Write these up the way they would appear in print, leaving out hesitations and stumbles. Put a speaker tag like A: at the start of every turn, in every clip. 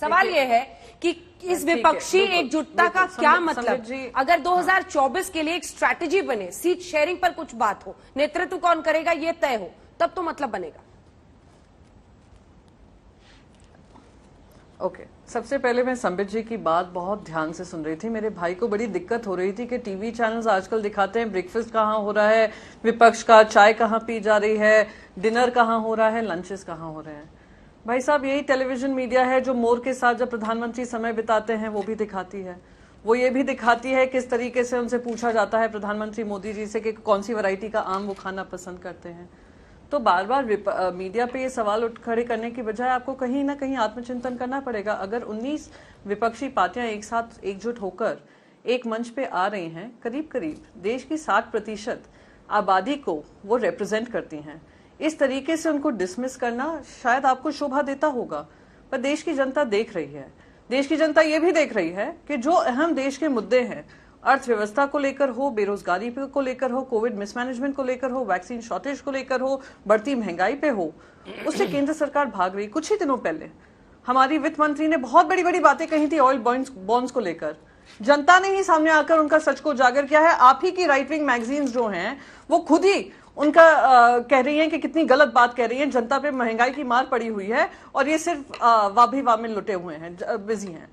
A: सवाल ये है कि इस विपक्षी एकजुटता का क्या मतलब? अगर 2024 के लिए एक स्ट्रैटेजी बने, सीट शेयरिंग पर कुछ बात हो, नेतृत्व कौन करेगा ये तय हो, तब तो मतलब बनेगा।
B: ओके सबसे पहले मैं संबित जी की बात बहुत ध्यान से सुन रही थी। मेरे भाई को बड़ी दिक्कत हो रही थी कि टीवी चैनल्स आजकल दिखाते हैं ब्रेकफास्ट कहाँ हो रहा है विपक्ष का, चाय कहाँ पी जा रही है, डिनर कहाँ हो रहा है, लंचेस कहाँ हो रहे हैं। भाई साहब यही टेलीविजन मीडिया है जो मोर के साथ जब प्रधानमंत्री समय बिताते हैं वो भी दिखाती है। वो ये भी दिखाती है किस तरीके से उनसे पूछा जाता है प्रधानमंत्री मोदी जी से कि कौन सी वैरायटी का आम वो खाना पसंद करते हैं। तो बार बार मीडिया पे ये सवाल खड़े करने की बजाय आपको कहीं ना कहीं आत्मचिंतन करना पड़ेगा। अगर 19 विपक्षी पार्टियां एक साथ एकजुट होकर एक मंच पे आ रही हैं, करीब करीब देश की 60% आबादी को वो रिप्रेजेंट करती हैं, इस तरीके से उनको डिसमिस करना शायद आपको शोभा देता होगा, पर देश की जनता देख रही है। देश की जनता ये भी देख रही है कि जो अहम देश के मुद्दे हैं, अर्थव्यवस्था को लेकर हो, बेरोजगारी को लेकर हो, कोविड मिसमैनेजमेंट को लेकर हो, वैक्सीन शॉर्टेज को लेकर हो, बढ़ती महंगाई पे हो, उससे केंद्र सरकार भाग रही। कुछ ही दिनों पहले हमारी वित्त मंत्री ने बहुत बड़ी बड़ी बातें कही थी ऑयल बॉन्ड्स को लेकर। जनता ने ही सामने आकर उनका सच को उजागर किया है। आप ही की राइट विंग मैगजीन्स जो हैं वो खुद ही उनका कह रही हैं कि कितनी गलत बात कह रही हैं, जनता पे महंगाई की मार पड़ी हुई है और ये सिर्फ वाभी में लुटे हुए हैं, बिजी हैं।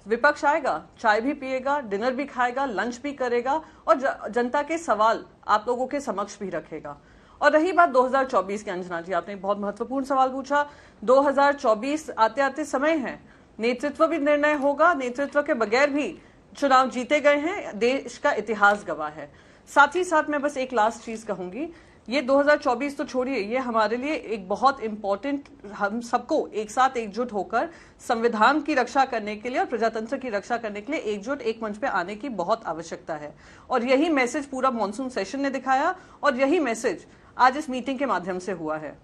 B: विपक्ष आएगा, चाय भी पिएगा, डिनर भी खाएगा, लंच भी करेगा और जनता के सवाल आप लोगों के समक्ष भी रखेगा। और रही बात 2024 की, अंजना जी आपने बहुत महत्वपूर्ण सवाल पूछा। 2024 आते आते समय है, नेतृत्व भी निर्णय होगा, नेतृत्व के बगैर भी चुनाव जीते गए हैं, देश का इतिहास गवाह है। साथ ही साथ मैं बस एक लास्ट चीज कहूंगी, ये 2024 तो छोड़िए, ये हमारे लिए एक बहुत इंपॉर्टेंट, हम सबको एक साथ एकजुट होकर संविधान की रक्षा करने के लिए और प्रजातंत्र की रक्षा करने के लिए एकजुट एक मंच पे आने की बहुत आवश्यकता है। और यही मैसेज पूरा मॉनसून सेशन ने दिखाया और यही मैसेज आज इस मीटिंग के माध्यम से हुआ है,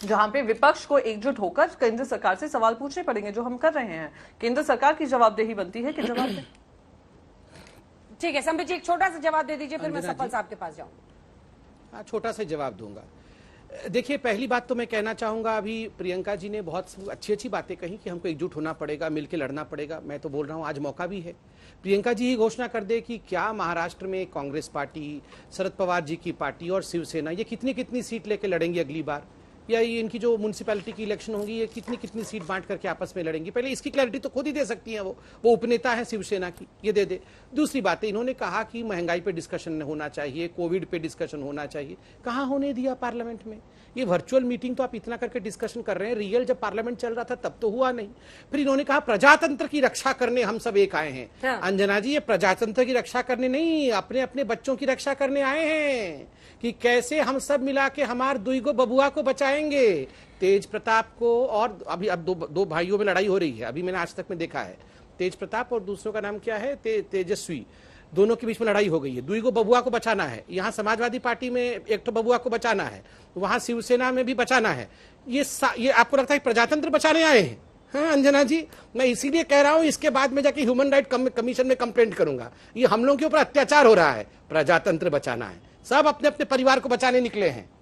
B: जहां पे विपक्ष को एकजुट होकर केंद्र सरकार से सवाल पूछने पड़ेंगे, जो हम कर रहे हैं। केंद्र सरकार की जवाबदेही बनती है कि जवाब दें।
A: ठीक है संबित जी, एक छोटा सा जवाब दे दीजिए, फिर मैं सफल साहब के पास जाऊंगा।
C: हाँ, छोटा सा जवाब दूंगा। देखिए, पहली बात तो मैं कहना चाहूंगा, अभी प्रियंका जी ने बहुत अच्छी अच्छी बातें कही कि हमको एकजुट होना पड़ेगा, मिलकर लड़ना पड़ेगा। मैं तो बोल रहा हूं आज मौका भी है, प्रियंका जी ही घोषणा कर दे कि क्या महाराष्ट्र में कांग्रेस पार्टी, शरद पवार जी की पार्टी और शिवसेना ये कितनी कितनी सीट लेके लड़ेंगी अगली बार, या ये इनकी जो म्यूनिसिपैलिटी की इलेक्शन होंगी ये कितनी कितनी सीट बांट करके आपस में लड़ेंगी। पहले इसकी क्लैरिटी तो खुद ही दे सकती हैं, वो उपनेता है शिवसेना की, ये दे दे। दूसरी बात है, इन्होंने कहा कि महंगाई पे डिस्कशन होना चाहिए, कोविड पे डिस्कशन होना चाहिए, कहाँ होने दिया पार्लियामेंट में। ये वर्चुअल मीटिंग तो आप इतना करके डिस्कशन कर रहे हैं, रियल जब पार्लियामेंट चल रहा था तब तो हुआ नहीं। फिर इन्होंने कहा प्रजातंत्र की रक्षा करने हम सब एक आए हैं। हाँ। अंजना जी, ये प्रजातंत्र की रक्षा करने नहीं, अपने अपने बच्चों की रक्षा करने आए हैं कि कैसे हम सब मिला के हमार दुईगो बबुआ को बचाएंगे, तेज प्रताप को। और अभी अब दो भाइयों में लड़ाई हो रही है, अभी मैंने आज तक में देखा है, तेज प्रताप और दूसरों का नाम क्या है, तेजस्वी, दोनों के बीच में लड़ाई हो गई है। दुईगो बबुआ को बचाना है, यहाँ समाजवादी पार्टी में एक तो बबुआ को बचाना है, वहां शिवसेना में भी बचाना है। ये आपको लगता है प्रजातंत्र बचाने आए हैं? हाँ अंजना जी, मैं इसीलिए कह रहा हूं, इसके बाद में जाके ह्यूमन राइट कमीशन में कंप्लेंट करूंगा। ये हम लोगों के ऊपर अत्याचार हो रहा है, प्रजातंत्र बचाना है, सब अपने अपने परिवार को बचाने निकले हैं।